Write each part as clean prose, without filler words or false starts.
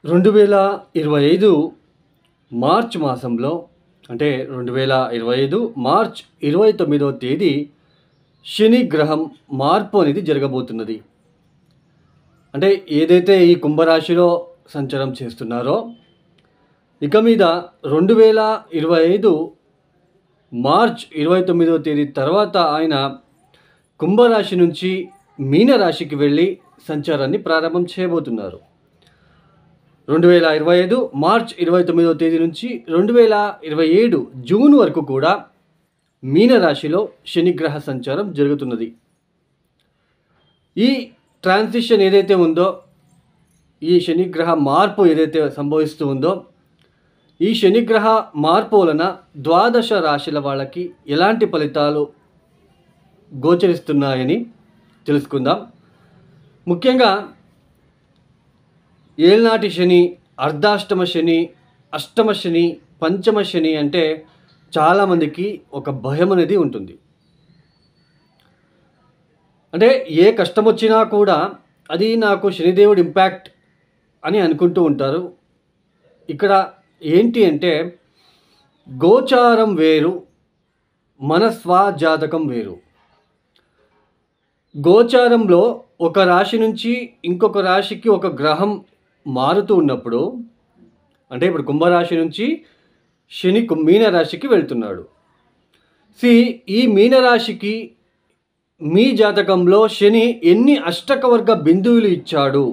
2025 March మాసంలో అంటే 2025 March 29వ తేదీ శని గ్రహం మార్పు అనేది జరగబోతున్నది. అంటే ఏదైతే ఈ కుంభరాశిలో సంచారం చేస్తున్నారో ఇక మీద 2025 మార్చ్ 29వ తేదీ తర్వాత ఆయన కుంభరాశి నుంచి మీనరాశికి వెళ్ళి సంచారాన్ని ప్రారంభం చేయబోతున్నారు. 2025 మార్చ్ 29వ తేదీ నుంచి 2027 జూన్ వరకు కూడా మీనరాశిలో శనిగ్రహ సంచారం జరుగుతున్నది. ఈ ట్రాన్సిషన్ ఏదైతే ఉందో, ఈ శనిగ్రహ మార్పు ఏదైతే సంభవిస్తూ ఉందో, ఈ శనిగ్రహ మార్పు వలన ద్వాదశ రాశుల వాళ్ళకి ఎలాంటి ఫలితాలు గోచరిస్తున్నాయని తెలుసుకుందాం. ముఖ్యంగా ఏళ్నాటి శని, అర్ధాష్టమ శని, అష్టమ శని, పంచమ శని అంటే చాలామందికి ఒక భయం అనేది ఉంటుంది. అంటే ఏ కష్టం వచ్చినా కూడా అది నాకు శనిదేవుడి ఇంపాక్ట్ అని అనుకుంటూ ఉంటారు. ఇక్కడ ఏంటి అంటే గోచారం వేరు, మన స్వజాతకం వేరు. గోచారంలో ఒక రాశి నుంచి ఇంకొక రాశికి ఒక గ్రహం మారుతూ ఉన్నప్పుడు, అంటే ఇప్పుడు కుంభరాశి నుంచి శని మీనరాశికి వెళ్తున్నాడు. ఈ మీనరాశికి మీ జాతకంలో శని ఎన్ని అష్టకవర్గ బిందువులు ఇచ్చాడు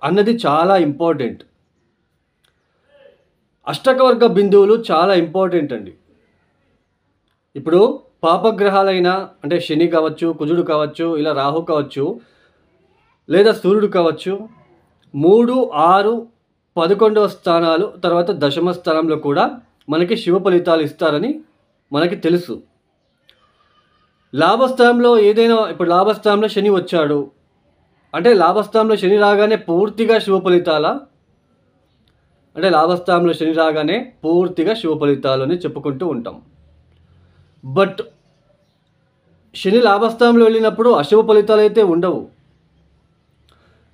అన్నది చాలా ఇంపార్టెంట్. అష్టకవర్గ బిందువులు చాలా ఇంపార్టెంట్ అండి. ఇప్పుడు పాపగ్రహాలైన అంటే శని కావచ్చు, కుజుడు కావచ్చు, ఇలా రాహు కావచ్చు, లేదా సూర్యుడు కావచ్చు, 3, 6, 11వ స్థానాలు తర్వాత దశమ స్థానంలో కూడా మనకి శుభ ఫలితాలు ఇస్తారని మనకి తెలుసు. లాభస్థానంలో ఏదైనా, ఇప్పుడు లాభస్థానంలో శని వచ్చాడు అంటే లాభస్థానంలో శని రాగానే పూర్తిగా శుభ ఫలితాల, అంటే లాభస్థానంలో శని రాగానే పూర్తిగా శుభ ఫలితాలు అని చెప్పుకుంటూ ఉంటాం. బట్ శని లాభస్థానంలో వెళ్ళినప్పుడు అశుభ ఫలితాలు అయితే ఉండవు.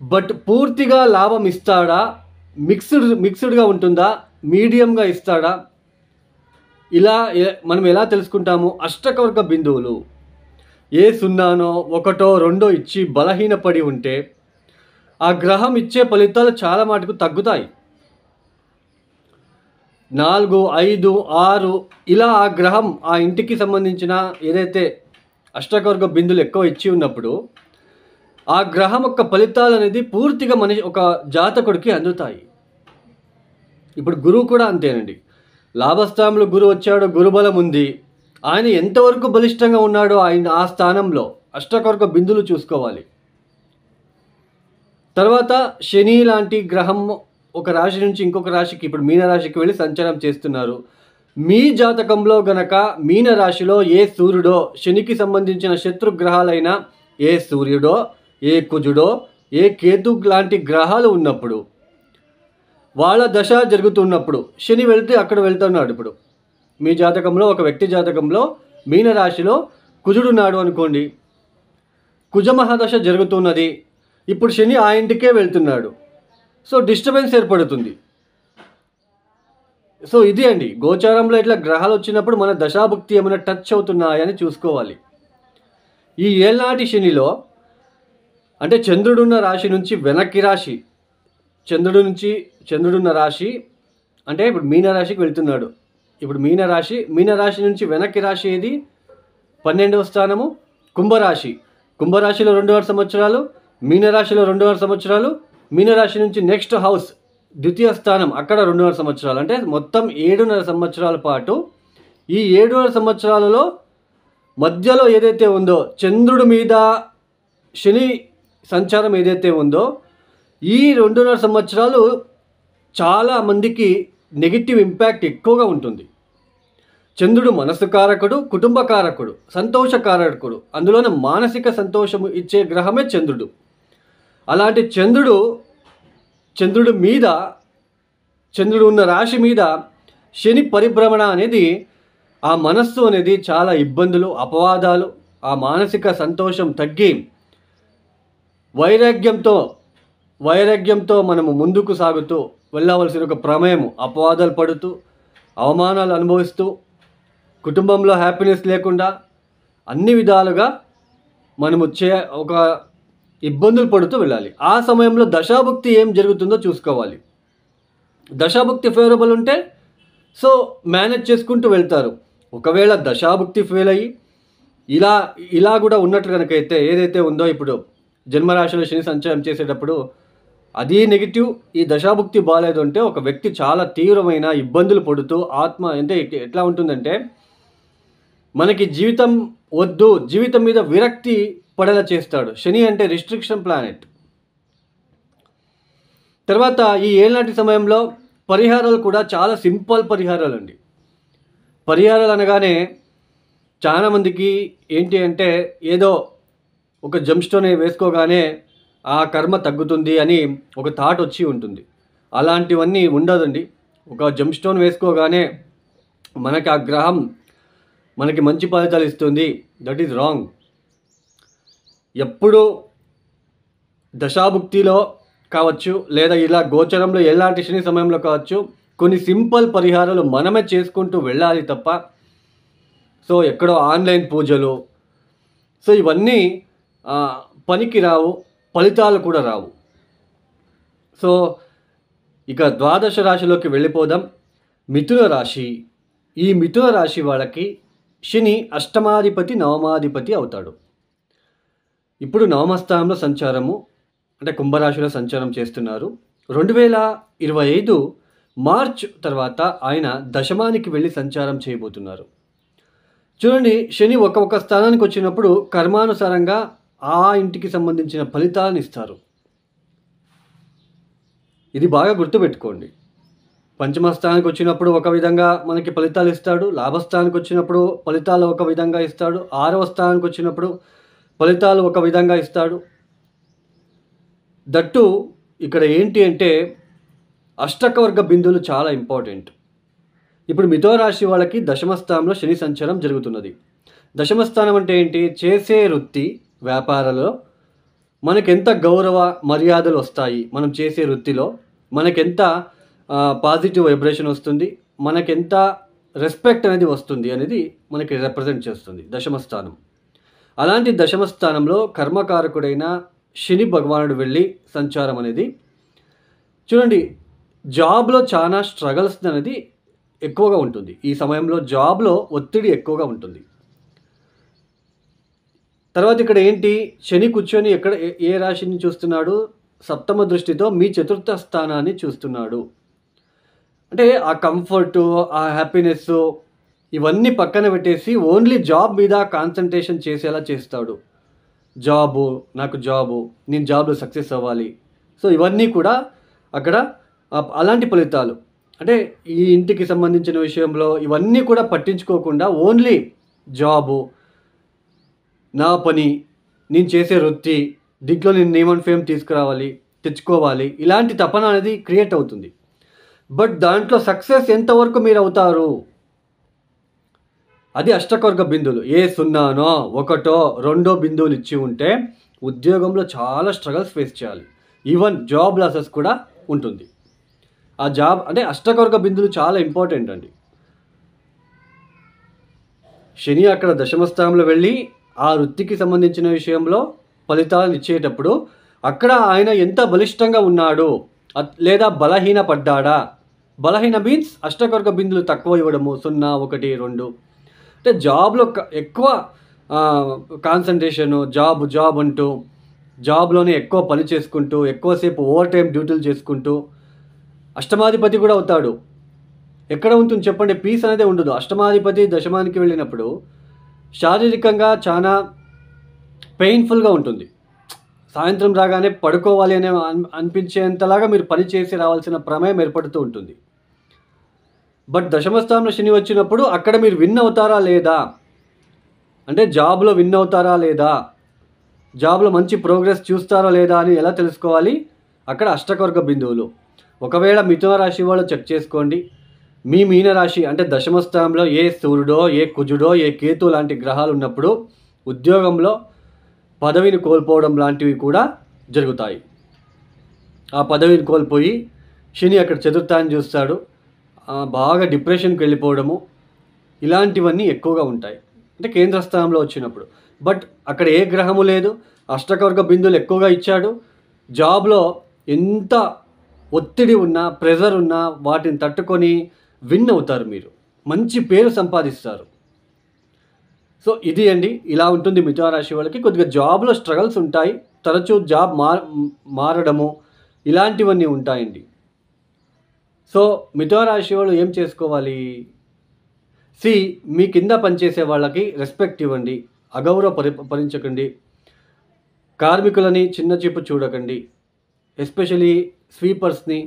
బట్ పూర్తిగా లాభం ఇస్తాడా, మిక్స్డ్గా ఉంటుందా, మీడియంగా ఇస్తాడా, ఇలా మనం ఎలా తెలుసుకుంటాము? అష్టకవర్గ బిందువులు ఏ 0, 1, 2 ఇచ్చి బలహీనపడి ఉంటే ఆ గ్రహం ఇచ్చే ఫలితాలు చాలా మటుకు తగ్గుతాయి. 4, 5, 6 ఇలా ఆ గ్రహం ఆ ఇంటికి సంబంధించిన ఏదైతే అష్టకవర్గ బిందువులు ఎక్కువ ఇచ్చి ఉన్నప్పుడు ఆ గ్రహం యొక్క ఫలితాలు అనేది పూర్తిగా ఒక జాతకుడికి అందుతాయి. ఇప్పుడు గురువు కూడా అంతేనండి. లాభస్థానంలో గురువు వచ్చాడు, గురుబలం ఉంది, ఆయన ఎంతవరకు బలిష్టంగా ఉన్నాడో ఆయన ఆ స్థానంలో అష్టకవర్గ బిందువులు చూసుకోవాలి. తర్వాత శని లాంటి గ్రహం ఒక రాశి నుంచి ఇంకొక రాశికి, ఇప్పుడు మీనరాశికి వెళ్ళి సంచారం చేస్తున్నారు. మీ జాతకంలో గనక మీనరాశిలో ఏ సూర్యుడో, శనికి సంబంధించిన శత్రుగ్రహాలైన ఏ సూర్యుడో, ఏ కుజుడో, ఏ కేతు లాంటి గ్రహాలు ఉన్నప్పుడు, వాళ్ళ దశ జరుగుతున్నప్పుడు శని వెళ్తే అక్కడ వెళ్తున్నాడు. ఇప్పుడు మీ జాతకంలో ఒక వ్యక్తి జాతకంలో మీనరాశిలో కుజుడున్నాడు అనుకోండి, కుజమహాదశ జరుగుతున్నది, ఇప్పుడు శని ఆ ఇంటికే వెళ్తున్నాడు. సో డిస్టర్బెన్స్ ఏర్పడుతుంది. సో ఇది అండి, గోచారంలో ఇట్లా గ్రహాలు వచ్చినప్పుడు మన దశాభుక్తి ఏమైనా టచ్ అవుతున్నాయని చూసుకోవాలి. ఈ ఏళ్నాటి శనిలో అంటే చంద్రుడున్న రాశి నుంచి వెనక్కి రాశి, చంద్రుడున్న రాశి అంటే ఇప్పుడు మీనరాశికి వెళ్తున్నాడు. ఇప్పుడు మీనరాశి నుంచి వెనక్కి రాశి ఏది? 12వ స్థానము కుంభరాశి. కుంభరాశిలో 2.5 సంవత్సరాలు, మీనరాశిలో 2.5 సంవత్సరాలు, మీనరాశి నుంచి నెక్స్ట్ హౌస్ ద్వితీయ స్థానం అక్కడ 2.5 సంవత్సరాలు, అంటే మొత్తం 7.5 సంవత్సరాల పాటు. ఈ 7.5 సంవత్సరాలలో మధ్యలో ఏదైతే ఉందో చంద్రుడి మీద శని సంచారం ఏదైతే ఉందో, ఈ 2.5 సంవత్సరాలు చాలా మందికి నెగిటివ్ ఇంపాక్ట్ ఎక్కువగా ఉంటుంది. చంద్రుడు మనసు కారకుడు, కుటుంబ కారకుడు, సంతోష కారకుడు, అందులోనే మానసిక సంతోషం ఇచ్చే గ్రహమే చంద్రుడు. అలాంటి చంద్రుడి మీద, చంద్రుడు ఉన్న రాశి మీద శని పరిభ్రమణ అనేది ఆ మనస్సు అనేది చాలా ఇబ్బందులు, అపవాదాలు, ఆ మానసిక సంతోషం తగ్గి వైరాగ్యంతో మనము ముందుకు సాగుతూ వెళ్ళవలసిన ఒక ప్రమేయం అపవాదాలు పడుతూ అవమానాలు అనుభవిస్తూ కుటుంబంలో హ్యాపీనెస్ లేకుండా అన్ని విధాలుగా మనము ఒక ఇబ్బందులు పడుతూ వెళ్ళాలి. ఆ సమయంలో దశాభుక్తి ఏం జరుగుతుందో చూసుకోవాలి. దశాభుక్తి ఫేవరబుల్ ఉంటే సో మేనేజ్ చేసుకుంటూ వెళ్తారు. ఒకవేళ దశాభుక్తి ఫెయిల్ అయ్యి ఇలా కూడా ఉన్నట్టు కనుకైతే ఏదైతే ఉందో ఇప్పుడు జన్మరాశిలో శని సంచారం చేసేటప్పుడు అది నెగిటివ్, ఈ దశాభుక్తి బాగాలేదు అంటే ఒక వ్యక్తి చాలా తీవ్రమైన ఇబ్బందులు పడుతూ అంటే ఎట్లా ఉంటుందంటే మనకి జీవితం వద్దు, జీవితం మీద విరక్తి పడేలా చేస్తాడు. శని అంటే రిస్ట్రిక్షన్ ప్లానెట్. తర్వాత ఈ ఏళ్ళనాటి సమయంలో పరిహారాలు కూడా చాలా సింపుల్ పరిహారాలు అండి. పరిహారాలు అనగానే చాలామందికి ఏంటి అంటే ఏదో ఒక జంప్ స్టోన్ వేసుకోగానే ఆ కర్మ తగ్గుతుంది అని ఒక థాట్ వచ్చి ఉంటుంది. అలాంటివన్నీ ఉండదండి. ఒక జంప్ స్టోన్ వేసుకోగానే మనకి ఆ గ్రహం మనకి మంచి ఫలితాలు ఇస్తుంది, దట్ ఈజ్ రాంగ్. ఎప్పుడు దశాభుక్తిలో కావచ్చు లేదా ఇలా గోచరంలో ఎలాంటి శని సమయంలో కావచ్చు కొన్ని సింపుల్ పరిహారాలు మనమే చేసుకుంటూ వెళ్ళాలి తప్ప సో ఎక్కడో ఆన్లైన్ పూజలు సో ఇవన్నీ పనికి రావు, ఫలితాలు కూడా రావు. సో ఇక ద్వాదశ రాశిలోకి వెళ్ళిపోదాం. మిథున రాశి. ఈ మిథున రాశి వాళ్ళకి శని అష్టమాధిపతి నవమాధిపతి అవుతాడు. ఇప్పుడు నవమస్థానంలో సంచారము అంటే కుంభరాశిలో సంచారం చేస్తున్నారు. 2025 మార్చ్ తర్వాత ఆయన దశమానికి వెళ్ళి సంచారం చేయబోతున్నారు. చూడండి, శని ఒక్కొక్క స్థానానికి వచ్చినప్పుడు కర్మానుసారంగా ఆ ఇంటికి సంబంధించిన ఫలితాలను ఇస్తారు. ఇది బాగా గుర్తుపెట్టుకోండి. పంచమ స్థానానికి వచ్చినప్పుడు ఒక విధంగా మనకి ఫలితాలు ఇస్తాడు, లాభస్థానానికి వచ్చినప్పుడు ఫలితాలు ఒక విధంగా ఇస్తాడు, 6వ స్థానానికి వచ్చినప్పుడు ఫలితాలు ఒక విధంగా ఇస్తాడు. దట్టు ఇక్కడ ఏంటి అంటే అష్టకవర్గ బిందువులు చాలా ఇంపార్టెంట్. ఇప్పుడు మిథున రాశి వాళ్ళకి దశమ స్థానంలో శని సంచారం జరుగుతున్నది. దశమ స్థానం అంటే ఏంటి? చేసే వృత్తి వ్యాపారాల్లో మనకెంత గౌరవ మర్యాదలు వస్తాయి, మనం చేసే వృత్తిలో మనకెంత పాజిటివ్ వైబ్రేషన్ వస్తుంది, మనకెంత రెస్పెక్ట్ అనేది వస్తుంది అనేది మనకి రిప్రజెంట్ చేస్తుంది దశమ స్థానం. అలాంటి దశమ స్థానంలో కర్మకారకుడైన శని భగవానుడు వెళ్ళి సంచారం అనేది చూడండి, జాబ్లో చాలా స్ట్రగల్స్ అనేది ఎక్కువగా ఉంటుంది. ఈ సమయంలో జాబ్లో ఒత్తిడి ఎక్కువగా ఉంటుంది. తర్వాత ఇక్కడ ఏంటి, శని కూర్చొని ఎక్కడ ఏ రాశిని చూస్తున్నాడు? సప్తమ దృష్టితో మీ చతుర్థ స్థానాన్ని చూస్తున్నాడు. అంటే ఆ కంఫర్టు, ఆ హ్యాపీనెస్ ఇవన్నీ పక్కన పెట్టేసి ఓన్లీ జాబ్ మీద కాన్సన్ట్రేషన్ చేసేలా చేస్తాడు. నాకు జాబు, నేను జాబ్లో సక్సెస్ అవ్వాలి. సో ఇవన్నీ కూడా అక్కడ అలాంటి ఫలితాలు. అంటే ఈ ఇంటికి సంబంధించిన విషయంలో ఇవన్నీ కూడా పట్టించుకోకుండా ఓన్లీ జాబు, నా పని, నేను చేసే వృత్తి, దీంట్లో నేను నేమ్ అండ్ ఫేమ్ తెచ్చుకోవాలి, ఇలాంటి తపన అనేది క్రియేట్ అవుతుంది. బట్ దాంట్లో సక్సెస్ ఎంతవరకు మీరు అవుతారు? అది అష్టకవర్గ బిందువులు. ఏ 0నో 1 2 బిందువులు ఇచ్చి ఉంటే ఉద్యోగంలో చాలా స్ట్రగల్స్ ఫేస్ చేయాలి. ఈవెన్ జాబ్ లాసెస్ కూడా ఉంటుంది. ఆ జాబ్ అంటే అష్టకవర్గ బిందువులు చాలా ఇంపార్టెంట్ అండి. శని అక్కడ దశమ స్థానంలో వెళ్ళి ఆ వృత్తికి సంబంధించిన విషయంలో ఫలితాలను ఇచ్చేటప్పుడు అక్కడ ఆయన ఎంత బలిష్టంగా ఉన్నాడు లేదా బలహీన పడ్డాడా? బలహీన మీన్స్ అష్టకవర్గ బిందువులు తక్కువ ఇవ్వడము, 0 1 2. అంటే జాబ్లో ఎక్కువ కాన్సన్ట్రేషను, జాబ్ అంటూ జాబ్లోనే ఎక్కువ పని చేసుకుంటూ ఎక్కువసేపు ఓవర్ టైం డ్యూటీలు చేసుకుంటూ అష్టమాధిపతి కూడా అవుతాడు. ఎక్కడ ఉంటుంది చెప్పండి? పీస్ అనేది ఉండదు. అష్టమాధిపతి దశమానికి వెళ్ళినప్పుడు శారీరకంగా చాలా పెయిన్ఫుల్గా ఉంటుంది. సాయంత్రం రాగానే పడుకోవాలి అనే అనిపించేంతలాగా మీరు పని చేసి రావాల్సిన ప్రమేయం ఏర్పడుతూ ఉంటుంది. బట్ దశమస్థానంలో శని వచ్చినప్పుడు అక్కడ మీరు విన్ అవుతారా లేదా, అంటే జాబ్లో విన్ అవుతారా లేదా, జాబ్లో మంచి ప్రోగ్రెస్ చూస్తారా లేదా అని ఎలా తెలుసుకోవాలి? అక్కడ అష్టకవర్గ బిందువులు. ఒకవేళ మిథున రాశి వాళ్ళు చెక్ చేసుకోండి. మీ మీనరాశి అంటే దశమస్థానంలో ఏ సూర్యుడో, ఏ కుజుడో, ఏ కేతు లాంటి గ్రహాలు ఉన్నప్పుడు ఉద్యోగంలో పదవిని కోల్పోవడం లాంటివి కూడా జరుగుతాయి. ఆ పదవిని కోల్పోయి శని అక్కడ చతుర్థాన్ని చూస్తాడు, బాగా డిప్రెషన్కి వెళ్ళిపోవడము, ఇలాంటివన్నీ ఎక్కువగా ఉంటాయి అంటే కేంద్ర స్థానంలో వచ్చినప్పుడు. బట్ అక్కడ ఏ గ్రహము లేదు, అష్టకవర్గ బిందువులు ఎక్కువగా ఇచ్చాడు. జాబ్లో ఎంత ఒత్తిడి ఉన్నా, ప్రెజర్ ఉన్నా వాటిని తట్టుకొని విన్ అవుతారు, మీరు మంచి పేరు సంపాదిస్తారు. సో ఇది అండి, ఇలా ఉంటుంది మిథున రాశి వాళ్ళకి. కొద్దిగా జాబ్లో స్ట్రగల్స్ ఉంటాయి, తరచూ జాబ్ మారడము ఇలాంటివన్నీ ఉంటాయండి. సో మిథున రాశి వాళ్ళు ఏం చేసుకోవాలి? మీ కింద పనిచేసే వాళ్ళకి రెస్పెక్ట్ ఇవ్వండి, పరించకండి, కార్మికులని చిన్న చూపు చూడకండి, ఎస్పెషలీ స్వీపర్స్ని.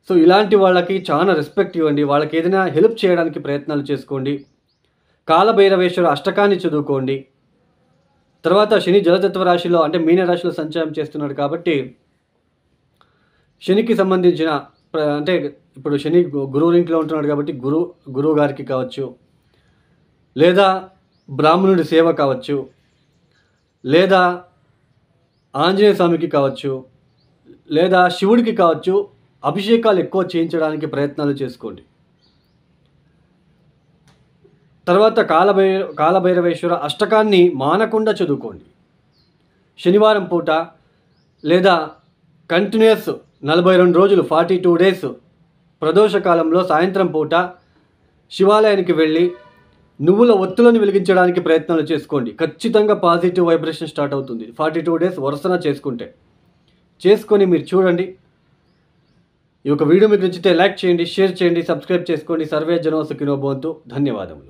సో ఇలాంటి వాళ్ళకి చాలా రెస్పెక్ట్ ఇవ్వండి, వాళ్ళకి ఏదైనా హెల్ప్ చేయడానికి ప్రయత్నాలు చేసుకోండి. కాలభైరవేశ్వర అష్టకాన్ని చదువుకోండి. తర్వాత శని జలతత్వ రాశిలో అంటే మీన రాశిలో సంచారం చేస్తున్నాడు కాబట్టి శనికి సంబంధించిన అంటే ఇప్పుడు శని గురువు ఇంట్లో ఉంటున్నాడు కాబట్టి గురువు గారికి కావచ్చు, లేదా బ్రాహ్మణుడి సేవ కావచ్చు, లేదా ఆంజనేయ స్వామికి కావచ్చు, లేదా శివుడికి కావచ్చు, అభిషేకాలు ఎక్కువ చేయించడానికి ప్రయత్నాలు చేసుకోండి. తర్వాత కాలభైరవేశ్వర అష్టకాన్ని మానకుండా చదువుకోండి. శనివారం పూట లేదా కంటిన్యూస్ 42 రోజులు 42 డేస్ ప్రదోషకాలంలో సాయంత్రం పూట శివాలయానికి వెళ్ళి నువ్వుల ఒత్తులను వెలిగించడానికి ప్రయత్నాలు చేసుకోండి. ఖచ్చితంగా పాజిటివ్ వైబ్రేషన్ స్టార్ట్ అవుతుంది 42 డేస్ వరుసన చేసుకొని మీరు చూడండి. ఈ యొక్క వీడియో మీకు నచ్చితే లైక్ చేయండి, షేర్ చేయండి, సబ్స్క్రైబ్ చేసుకోండి. సర్వే జనో సుఖినో భవంతు. ధన్యవాదములు.